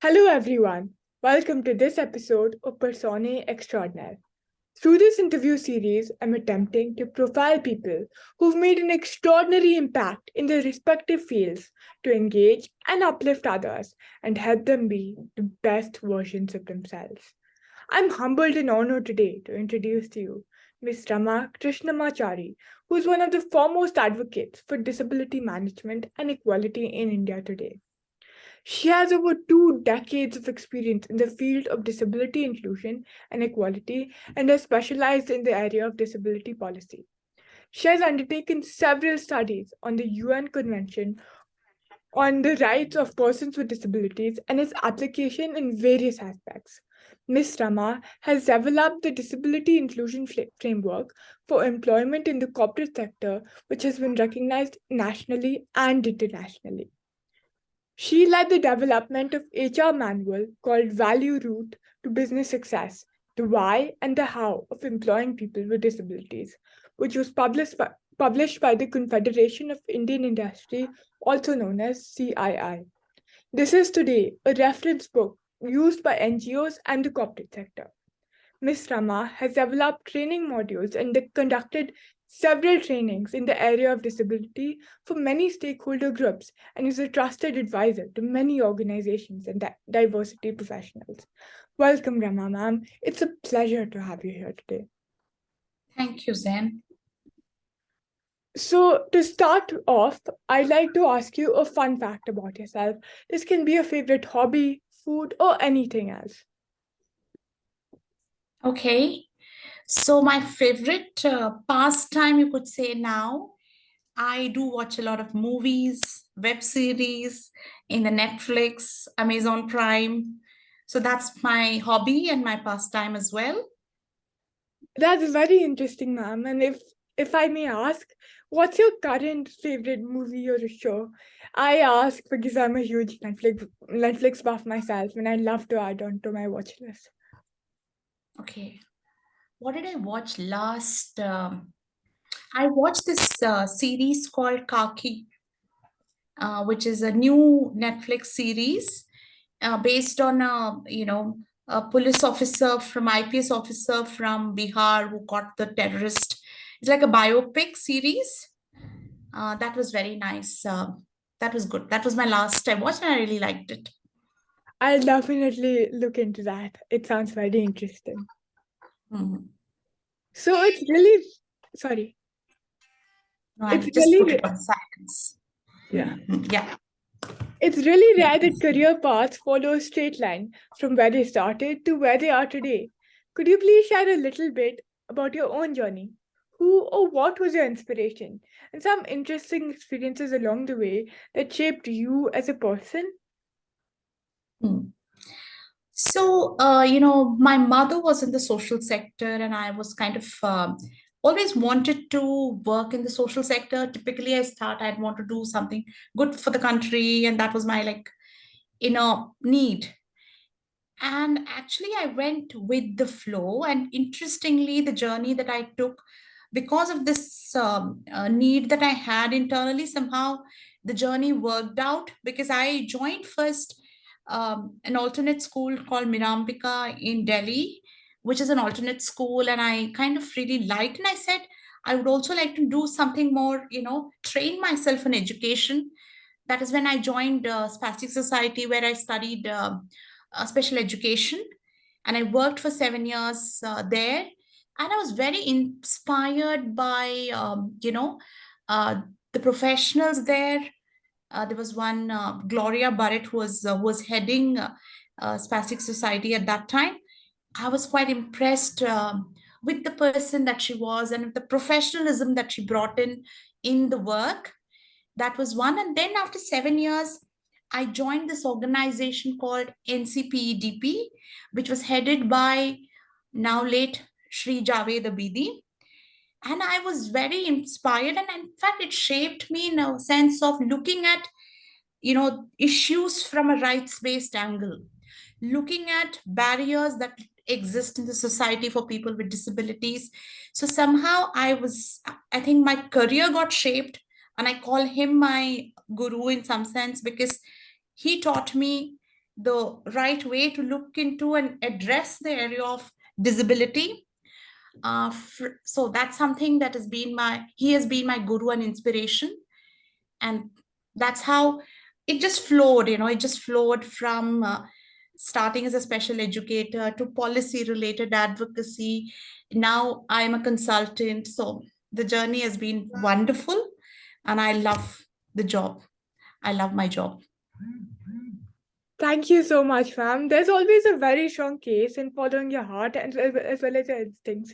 Hello, everyone. Welcome to this episode of Personne Extraordinaire. Through this interview series, I'm attempting to profile people who've made an extraordinary impact in their respective fields to engage and uplift others and help them be the best versions of themselves. I'm humbled and honored today to introduce to you Ms. Rama Krishnamachari, who is one of the foremost advocates for disability management and equality in India today. She has over 2 decades of experience in the field of disability inclusion and equality and has specialized in the area of disability policy. She has undertaken several studies on the UN Convention on the rights of persons with disabilities and its application in various aspects. Ms. Rama has developed the Disability Inclusion Framework for employment in the corporate sector, which has been recognized nationally and internationally. She led the development of HR manual called Value Route to Business Success, the why and the how of employing people with disabilities, which was published by the Confederation of Indian Industry, also known as CII. This is today a reference book used by NGOs and the corporate sector. Ms. Rama has developed training modules and conducted several trainings in the area of disability for many stakeholder groups and is a trusted advisor to many organizations and diversity professionals. Welcome, Rama ma'am. It's a pleasure to have you here today. Thank you, Zen. So, to start off, I'd like to ask you a fun fact about yourself. This can be a favorite hobby, food, or anything else. Okay. So my favorite pastime, you could say now, I do watch a lot of movies, web series in the Netflix, Amazon Prime. So that's my hobby and my pastime as well. That's very interesting, ma'am. And if I may ask, what's your current favorite movie or show? I ask because I'm a huge Netflix buff myself, and I'd love to add on to my watch list. Okay. What did I watch last? I watched this series called Kaki, which is a new Netflix series based on a police officer from IPS officer from Bihar who caught the terrorist. It's like a biopic series. That was very nice. That was good. That was my last I watched, and I really liked it. I'll definitely look into that. It sounds very interesting. Mhm. So it's really sorry. No, I It's just put really it on silence. yeah. Yeah. It's really Yeah. rare that career paths follow a straight line from where they started to where they are today. Could you please share a little bit about your own journey? Who or what was your inspiration? And some interesting experiences along the way that shaped you as a person? Hmm. So, my mother was in the social sector, and I was kind of always wanted to work in the social sector. Typically, I'd want to do something good for the country, and that was my need. And actually, I went with the flow. And interestingly, the journey that I took, because of this need that I had internally, somehow the journey worked out because I joined first an alternate school called Mirambika in Delhi, which is an alternate school. And I kind of really liked, and I said, I would also like to do something more, train myself in education. That is when I joined Spastic Society, where I studied special education, and I worked for 7 years there. And I was very inspired by, uh, the professionals there. There was one Gloria Barrett who was heading Spastic Society at that time. I was quite impressed with the person that she was and the professionalism that she brought in the work. That was one. And then after 7 years, I joined this organization called NCPEDP, which was headed by now late Sri Javed Abidi. And I was very inspired. And in fact, it shaped me in a sense of looking at, issues from a rights-based angle, looking at barriers that exist in the society for people with disabilities. So somehow I think my career got shaped, and I call him my guru in some sense because he taught me the right way to look into and address the area of disability. So that's something that has been he has been my guru and inspiration. And that's how it just flowed, it just flowed from starting as a special educator to policy related advocacy. Now I'm a consultant. So the journey has been wonderful, and I love the job. I love my job. Thank you so much, ma'am. There's always a very strong case in following your heart and as well as your instincts.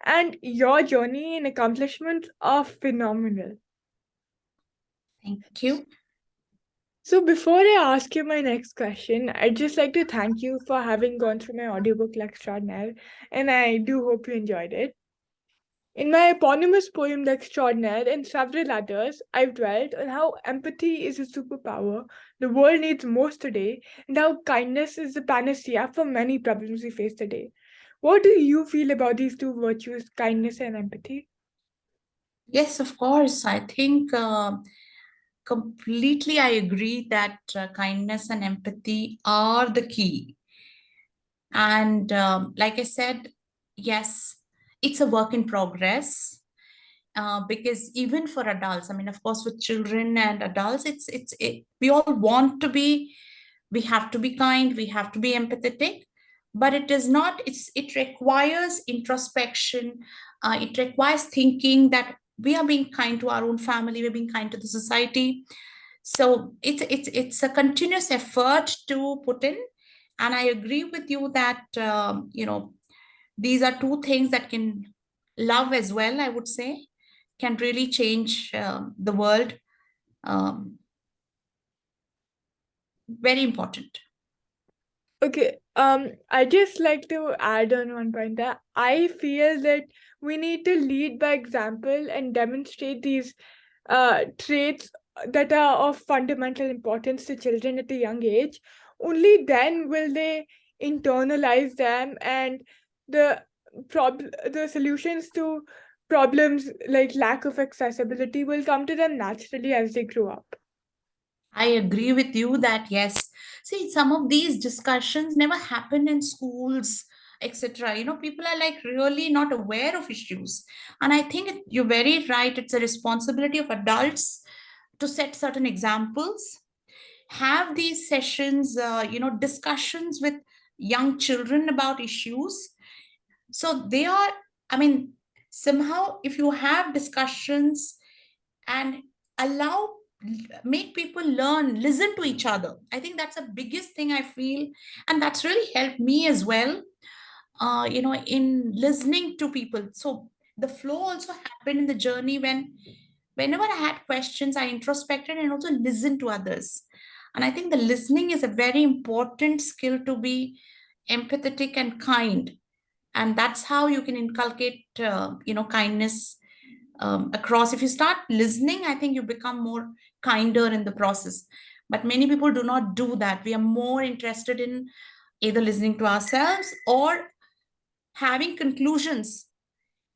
And your journey and accomplishments are phenomenal. Thank you. So before I ask you my next question, I'd just like to thank you for having gone through my audiobook Extraordinaire, and I do hope you enjoyed it. In my eponymous poem Extraordinaire and several others, I've dwelt on how empathy is a superpower the world needs most today, and how kindness is the panacea for many problems we face today. What do you feel about these two virtues, kindness and empathy? Yes, of course. I think completely I agree that kindness and empathy are the key. And like I said, yes, it's a work in progress. Because even for adults, I mean, of course, with children and adults, we all want to be, we have to be kind, we have to be empathetic, but it is not. It requires introspection. It requires thinking that we are being kind to our own family, we're being kind to the society. So it's a continuous effort to put in. And I agree with you that these are two things that can, love as well, I would say, can really change the world. um, Very important. Okay, I just like to add on one point that I feel that we need to lead by example and demonstrate these traits that are of fundamental importance to children at a young age. Only then will they internalize them, and the the solutions to problems like lack of accessibility will come to them naturally as they grow up. I agree with you that yes. See, some of these discussions never happen in schools, etc. People are like really not aware of issues. And I think you're very right. It's a responsibility of adults to set certain examples, have these sessions, discussions with young children about issues. So they are, I mean, somehow, if you have discussions and allow, make people learn, listen to each other, I think that's the biggest thing I feel. And that's really helped me as well, in listening to people. So the flow also happened in the journey when, whenever I had questions, I introspected and also listened to others. And I think the listening is a very important skill to be empathetic and kind. And that's how you can inculcate, kindness across. If you start listening, I think you become more kinder in the process. But many people do not do that. We are more interested in either listening to ourselves or having conclusions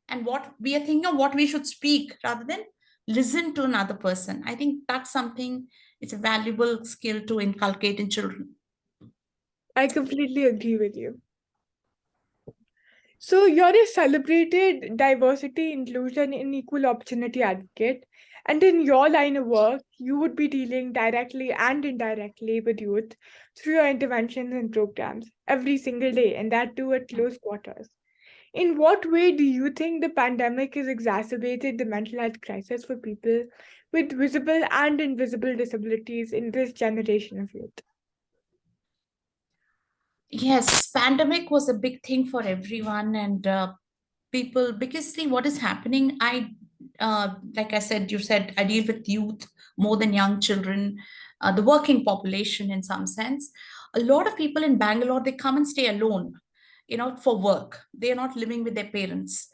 and what we are thinking of what we should speak rather than listen to another person. I think that's something, it's a valuable skill to inculcate in children. I completely agree with you. So, you're a celebrated diversity, inclusion, and equal opportunity advocate. And in your line of work, you would be dealing directly and indirectly with youth through your interventions and programs every single day, and that too at close quarters. In what way do you think the pandemic has exacerbated the mental health crisis for people with visible and invisible disabilities in this generation of youth? Yes, pandemic was a big thing for everyone, and people, because see what is happening. Like I said, you said I deal with youth more than young children, the working population in some sense. A lot of people in Bangalore, they come and stay alone, for work. They are not living with their parents.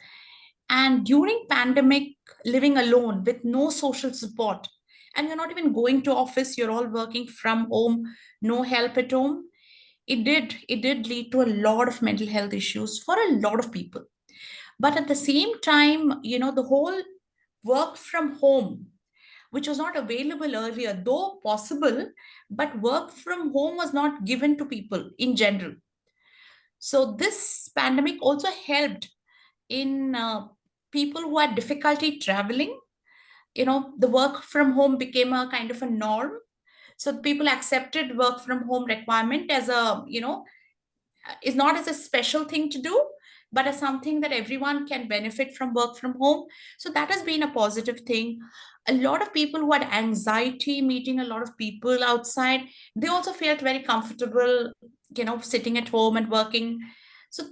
And during pandemic, living alone with no social support, and you're not even going to office, you're all working from home, no help at home. It did lead to a lot of mental health issues for a lot of people. But at the same time, the whole work from home, which was not available earlier, though possible, but work from home was not given to people in general. So this pandemic also helped in people who had difficulty traveling. The work from home became a kind of a norm. So people accepted work from home requirement as a, is not as a special thing to do, but as something that everyone can benefit from work from home. So that has been a positive thing. A lot of people who had anxiety meeting a lot of people outside, they also felt very comfortable, sitting at home and working. So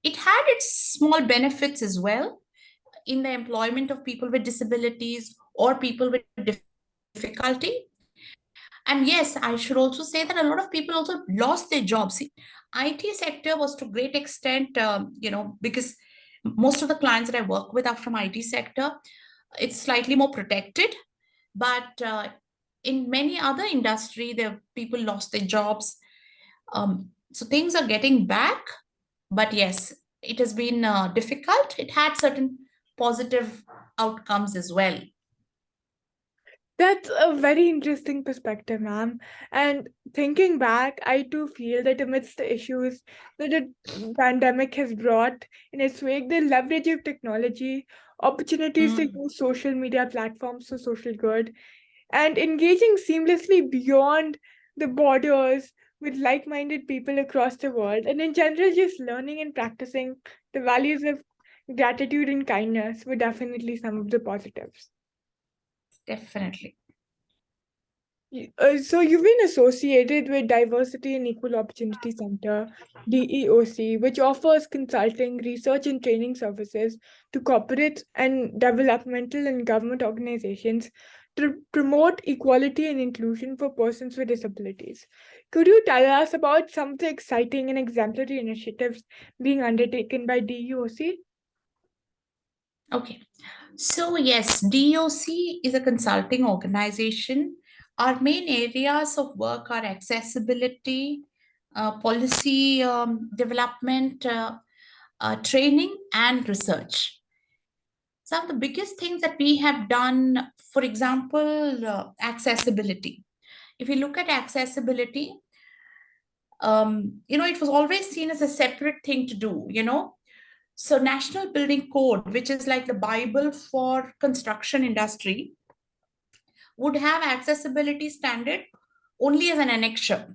it had its small benefits as well in the employment of people with disabilities or people with difficulty. And yes, I should also say that a lot of people also lost their jobs. See, IT sector was to great extent, because most of the clients that I work with are from IT sector. It's slightly more protected, but in many other industry, the people lost their jobs. So things are getting back, but yes, it has been difficult. It had certain positive outcomes as well. That's a very interesting perspective, ma'am. And thinking back, I too feel that amidst the issues that the pandemic has brought in its wake, the leverage of technology, opportunities to Mm. use social media platforms for social good, and engaging seamlessly beyond the borders with like minded people across the world, and in general, just learning and practicing the values of gratitude and kindness were definitely some of the positives. Definitely. So you've been associated with Diversity and Equal Opportunity Center, DEOC, which offers consulting, research, and training services to corporate and developmental and government organizations to promote equality and inclusion for persons with disabilities. Could you tell us about some of the exciting and exemplary initiatives being undertaken by DEOC? Okay. So, yes, DOC is a consulting organization. Our main areas of work are accessibility, policy development, training, and research. Some of the biggest things that we have done, for example, accessibility. If you look at accessibility, it was always seen as a separate thing to do. So National Building Code, which is like the Bible for construction industry, would have accessibility standard only as an annexure.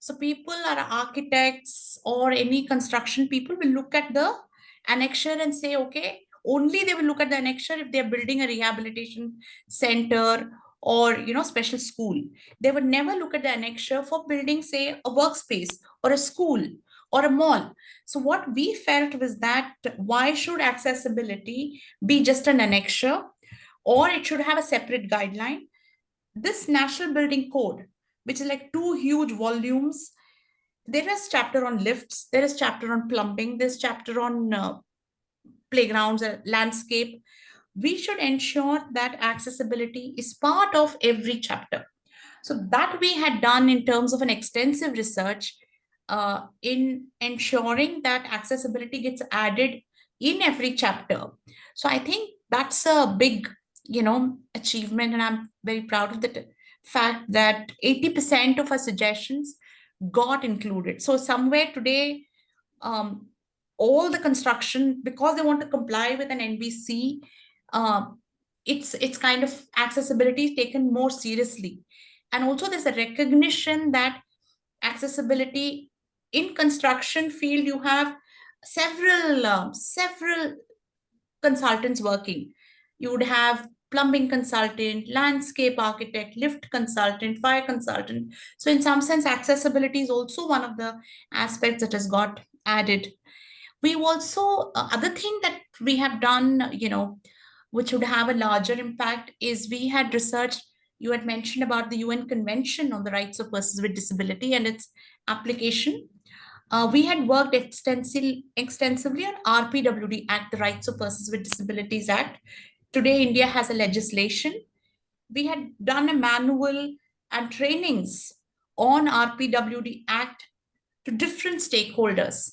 So people are architects or any construction people will look at the annexure and say, okay, only they will look at the annexure if they're building a rehabilitation center or special school. They would never look at the annexure for building, say, a workspace or a school or a mall. So what we felt was that why should accessibility be just an annexure, or it should have a separate guideline? This National Building Code, which is like two huge volumes, there is chapter on lifts, there is chapter on plumbing, there's chapter on playgrounds, landscape. We should ensure that accessibility is part of every chapter. So that we had done in terms of an extensive research in ensuring that accessibility gets added in every chapter. So I think that's a big, achievement, and I'm very proud of the fact that 80% of our suggestions got included. So somewhere today, um, all the construction, because they want to comply with an NBC, it's kind of accessibility is taken more seriously. And also there's a recognition that accessibility in construction field, you have several consultants working. You would have plumbing consultant, landscape architect, lift consultant, fire consultant. So in some sense, accessibility is also one of the aspects that has got added. We also, other thing that we have done, which would have a larger impact, is we had researched, you had mentioned about the UN Convention on the Rights of Persons with Disability and its application. We had worked extensively on RPWD Act, the Rights of Persons with Disabilities Act. Today, India has a legislation. We had done a manual and trainings on RPWD Act to different stakeholders.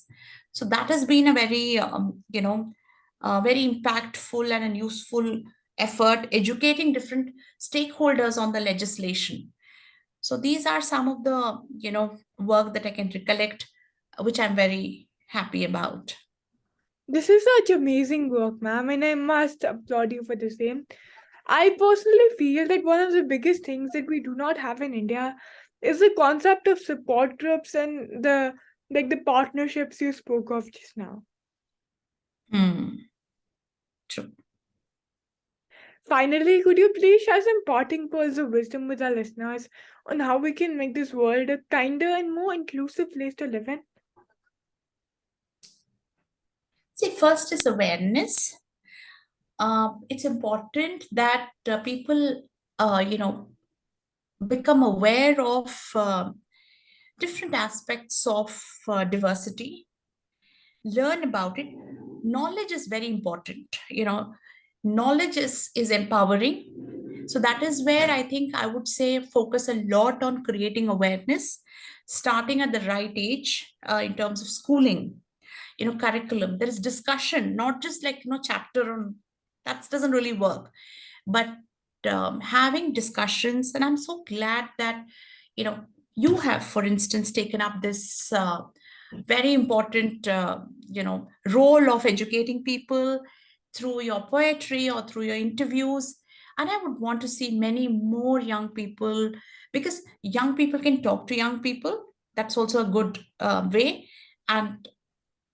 So that has been a very, very impactful and a useful effort educating different stakeholders on the legislation. So these are some of the, work that I can recollect, which I'm very happy about. This is such amazing work, ma'am, and I must applaud you for the same. I personally feel that one of the biggest things that we do not have in India is the concept of support groups and the partnerships you spoke of just now. Hmm, true. Finally, could you please share some parting pearls of wisdom with our listeners on how we can make this world a kinder and more inclusive place to live in? See, first is awareness. It's important that people, become aware of different aspects of diversity, learn about it. Knowledge is very important. Knowledge is empowering. So that is where I think I would say focus a lot on creating awareness, starting at the right age in terms of schooling, curriculum. There is discussion, not just like chapter on that doesn't really work, but having discussions. And I'm so glad that you know you have, for instance, taken up this very important role of educating people through your poetry or through your interviews. And I would want to see many more young people, because young people can talk to young people. That's also a good way. And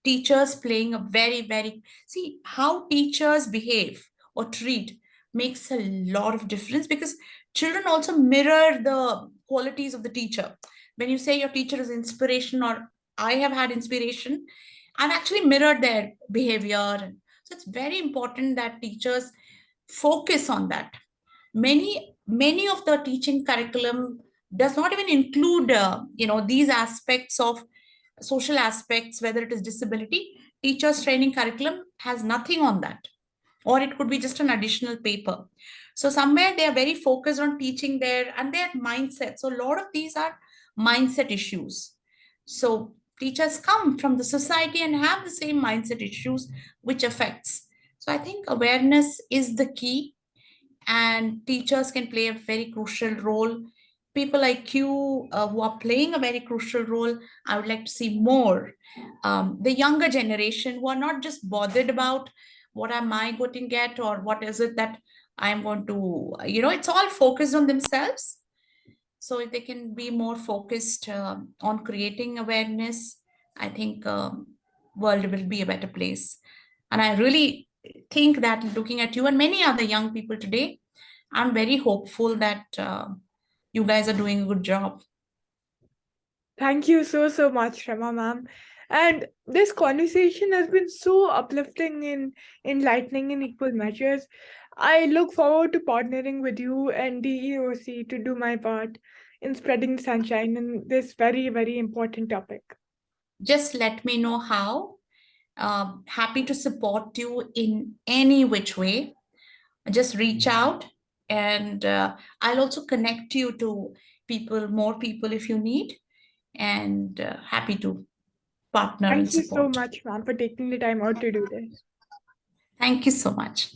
teachers playing a very, very, see how teachers behave or treat makes a lot of difference, because children also mirror the qualities of the teacher. When you say your teacher is inspiration, or I have had inspiration, I've actually mirrored their behavior. So it's very important that teachers focus on that. Many of the teaching curriculum does not even include these aspects of social aspects, whether it is disability. Teachers training curriculum has nothing on that, or it could be just an additional paper. So somewhere they are very focused on teaching their mindset. So a lot of these are mindset issues. So teachers come from the society and have the same mindset issues, which affects. So I think awareness is the key, and teachers can play a very crucial role. People like you who are playing a very crucial role, I would like to see more. The younger generation who are not just bothered about what am I going to get, or what is it that I'm going to, it's all focused on themselves. So if they can be more focused on creating awareness, I think world will be a better place. And I really think that looking at you and many other young people today, I'm very hopeful that you guys are doing a good job. Thank you so much, Rama ma'am. And this conversation has been so uplifting and enlightening in equal measures. I look forward to partnering with you and DEOC to do my part in spreading sunshine in this very important topic. Just let me know how. Happy to support you in any which way. Just reach out, and I'll also connect you to more people if you need, and happy to partner and Thank you so support. much, ma'am, for taking the time out to do this. Thank you so much.